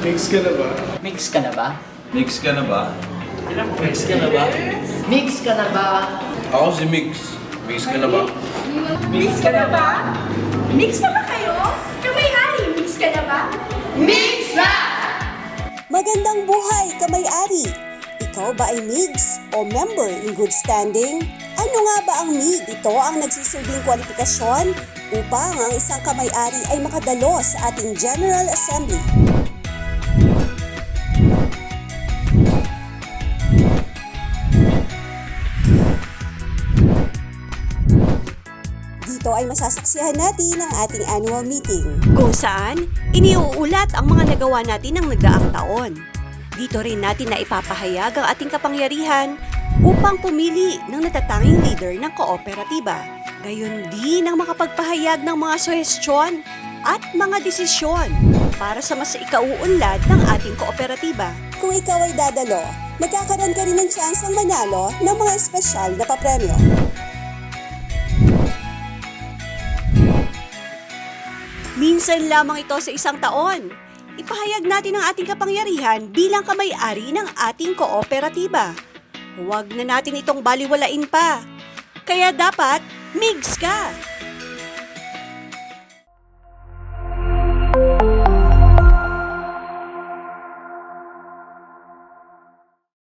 Mix ka na ba? Mix ka na ba? Mix ka na ba? Mix ka na ba? Mix ka na ba? Ako si Mix. Mix ka na ba? Mix ka na ba? Mix na ba kayo? Kamay-ari, mix ka na ba? Mix na! Magandang buhay, kamay-ari! Ikaw ba ay MIGS o Member in Good Standing? Ano nga ba ang MIG? Ito ang nagsisilbing kwalifikasyon upang ang isang kamay-ari ay makadalo sa ating General Assembly. Dito ay masasaksihan natin ang ating annual meeting, kung saan iniuulat ang mga nagawa natin ng nagdaang taon. Dito rin natin na ipapahayag ang ating kapangyarihan upang pumili ng natatanging leader ng kooperatiba. Gayon din ang makapagpahayag ng mga suhestyon at mga desisyon para sa mas ikauunlad ng ating kooperatiba. Kung ikaw ay dadalo, magkakaroon ka rin ng tsansang manalo ng mga espesyal na papremyo. Minsan lamang ito sa isang taon. Ipahayag natin ang ating kapangyarihan bilang kamay-ari ng ating kooperatiba. Huwag na natin itong baliwalain pa. Kaya dapat, MIGS ka!